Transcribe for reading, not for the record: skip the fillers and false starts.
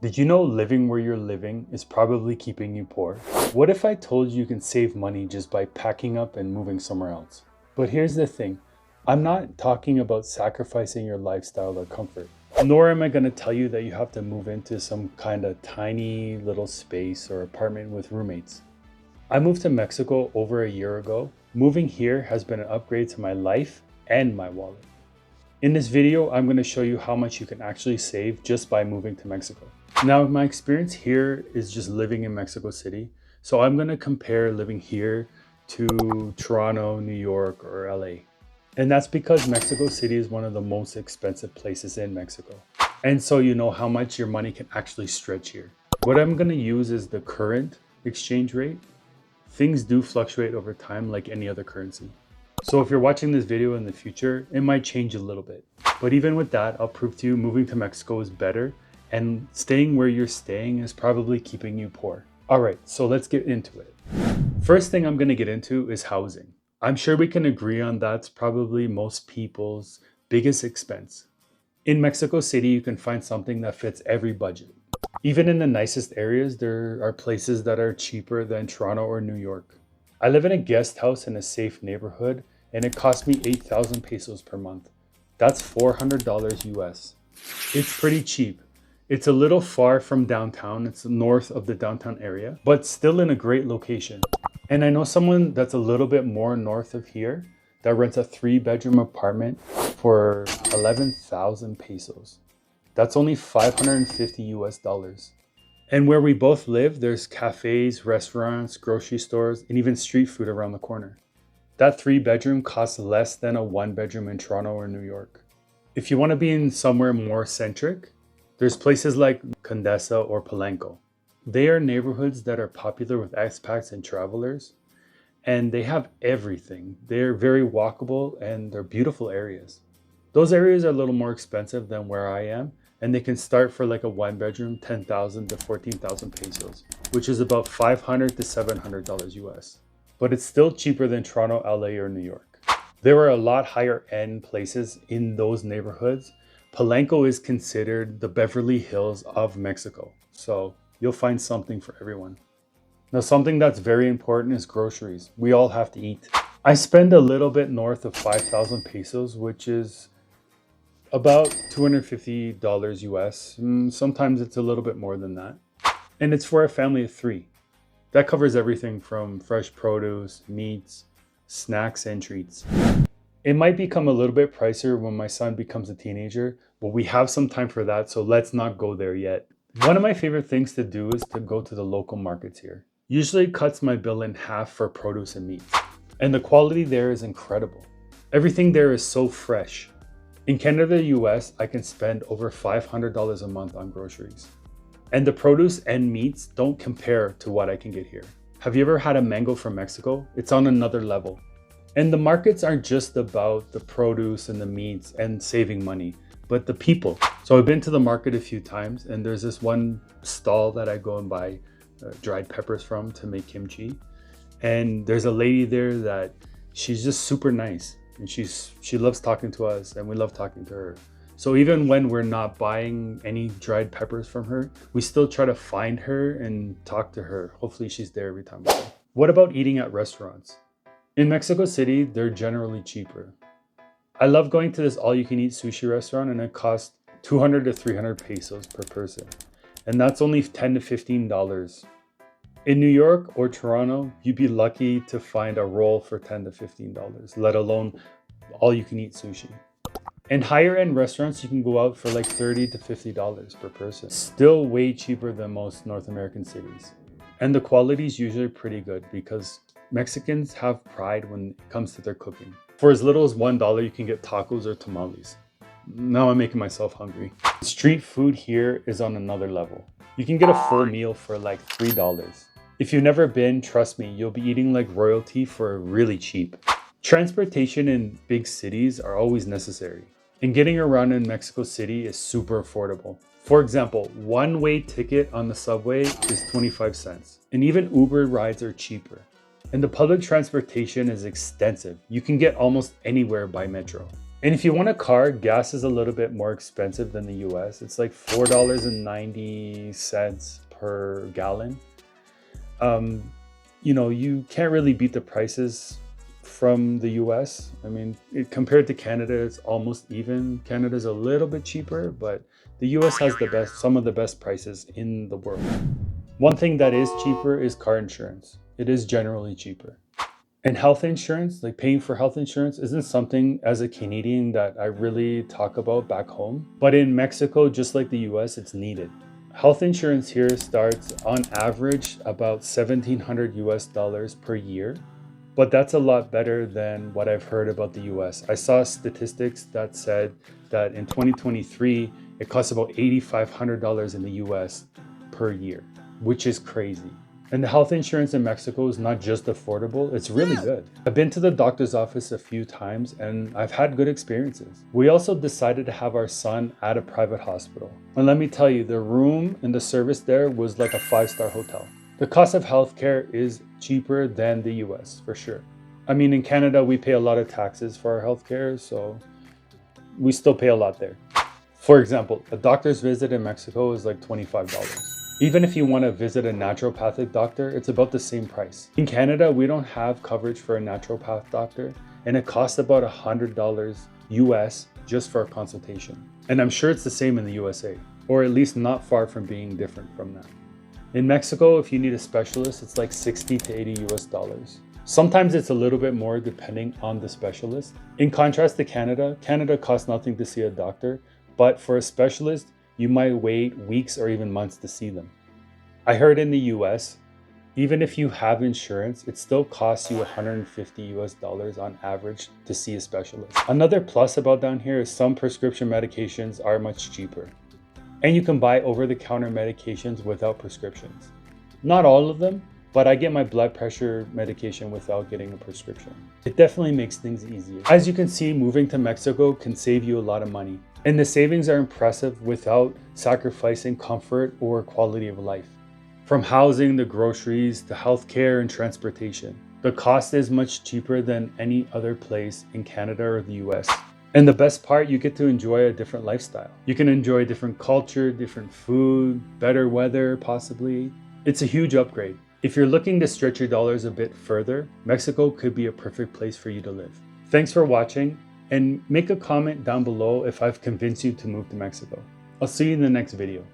Did you know living where you're living is probably keeping you poor? What if I told you can save money just by packing up and moving somewhere else? But here's the thing, I'm not talking about sacrificing your lifestyle or comfort. Nor am I going to tell you that you have to move into some kind of tiny little space or apartment with roommates. I moved to Mexico over a year ago. Moving here has been an upgrade to my life and my wallet. In this video, I'm going to show you how much you can actually save just by moving to Mexico. Now, my experience here is just living in Mexico City. So I'm going to compare living here to Toronto, New York, or LA. And that's because Mexico City is one of the most expensive places in Mexico. And so you know how much your money can actually stretch here. What I'm going to use is the current exchange rate. Things do fluctuate over time like any other currency. So if you're watching this video in the future, it might change a little bit. But even with that, I'll prove to you moving to Mexico is better, and staying where you're staying is probably keeping you poor. All right, so let's get into it. First thing I'm going to get into is housing. I'm sure we can agree on that's probably most people's biggest expense. In Mexico City, you can find something that fits every budget. Even in the nicest areas, there are places that are cheaper than Toronto or New York. I live in a guest house in a safe neighborhood, and it cost me 8,000 pesos per month. That's $400 US. It's pretty cheap. It's a little far from downtown. It's north of the downtown area, but still in a great location. And I know someone that's a little bit more north of here that rents a 3-bedroom apartment for 11,000 pesos. That's only 550 US dollars. And where we both live, there's cafes, restaurants, grocery stores, and even street food around the corner. That 3-bedroom costs less than a 1-bedroom in Toronto or New York. If you want to be in somewhere more centric, there's places like Condesa or Palenco. They are neighborhoods that are popular with expats and travelers, and they have everything. They're very walkable and they're beautiful areas. Those areas are a little more expensive than where I am, and they can start for like a 1-bedroom, 10,000 to 14,000 pesos, which is about $500 to $700 US. But it's still cheaper than Toronto, LA, or New York. There are a lot higher end places in those neighborhoods. Palenco is considered the Beverly Hills of Mexico, so you'll find something for everyone. Now, something that's very important is groceries. We all have to eat. I spend a little bit north of 5,000 pesos, which is about $250 US. Sometimes it's a little bit more than that. And it's for a family of 3. That covers everything from fresh produce, meats, snacks, and treats. It might become a little bit pricier when my son becomes a teenager, but we have some time for that, so let's not go there yet. One of my favorite things to do is to go to the local markets here. Usually it cuts my bill in half for produce and meat. And the quality there is incredible. Everything there is so fresh. In Canada, US, I can spend over $500 a month on groceries. And the produce and meats don't compare to what I can get here. Have you ever had a mango from Mexico? It's on another level. And the markets aren't just about the produce and the meats and saving money, but the people. So I've been to the market a few times, and there's this one stall that I go and buy dried peppers from to make kimchi. And there's a lady there that she's just super nice, and she loves talking to us, and we love talking to her. So even when we're not buying any dried peppers from her, we still try to find her and talk to her. Hopefully she's there every time we go. What about eating at restaurants? In Mexico City, they're generally cheaper. I love going to this all-you-can-eat sushi restaurant, and it costs 200 to 300 pesos per person. And that's only $10 to $15. In New York or Toronto, you'd be lucky to find a roll for $10 to $15, let alone all-you-can-eat sushi. And higher-end restaurants, you can go out for like $30 to $50 per person. Still way cheaper than most North American cities. And the quality is usually pretty good because Mexicans have pride when it comes to their cooking. For as little as $1, you can get tacos or tamales. Now I'm making myself hungry. Street food here is on another level. You can get a full meal for like $3. If you've never been, trust me, you'll be eating like royalty for really cheap. Transportation in big cities are always necessary, and getting around in Mexico City is super affordable. For example, one-way ticket on the subway is 25 cents, and even Uber rides are cheaper. And the public transportation is extensive. You can get almost anywhere by metro. And if you want a car, gas is a little bit more expensive than the US. It's like $4.90 per gallon. Um, you can't really beat the prices from the US. I mean, compared to Canada, it's almost even. Canada's a little bit cheaper, but the US has some of the best prices in the world. One thing that is cheaper is car insurance. It is generally cheaper. And health insurance, like paying for health insurance, isn't something as a Canadian that I really talk about back home. But in Mexico, just like the US, it's needed. Health insurance here starts on average about 1,700 US dollars per year. But that's a lot better than what I've heard about the US. I saw statistics that said that in 2023, it costs about $8,500 in the US per year, which is crazy. And the health insurance in Mexico is not just affordable, it's really good. I've been to the doctor's office a few times and I've had good experiences. We also decided to have our son at a private hospital. And let me tell you, the room and the service there was like a 5-star hotel. The cost of healthcare is cheaper than the US, for sure. I mean, in Canada, we pay a lot of taxes for our healthcare, so we still pay a lot there. For example, a doctor's visit in Mexico is like $25. Even if you want to visit a naturopathic doctor, it's about the same price. In Canada, we don't have coverage for a naturopath doctor, and it costs about $100 US just for a consultation. And I'm sure it's the same in the USA, or at least not far from being different from that. In Mexico, if you need a specialist, it's like 60 to 80 US dollars. Sometimes it's a little bit more depending on the specialist. In contrast to Canada, Canada costs nothing to see a doctor, but for a specialist, you might wait weeks or even months to see them. I heard in the US, even if you have insurance, it still costs you 150 US dollars on average to see a specialist. Another plus about down here is some prescription medications are much cheaper. And you can buy over-the-counter medications without prescriptions. Not all of them, but I get my blood pressure medication without getting a prescription. It definitely makes things easier. As you can see, moving to Mexico can save you a lot of money. And the savings are impressive without sacrificing comfort or quality of life. From housing to groceries to healthcare and transportation, the cost is much cheaper than any other place in Canada or the US. And the best part, you get to enjoy a different lifestyle. You can enjoy different culture, different food, better weather, possibly. It's a huge upgrade. If you're looking to stretch your dollars a bit further, Mexico could be a perfect place for you to live. Thanks for watching, and make a comment down below if I've convinced you to move to Mexico. I'll see you in the next video.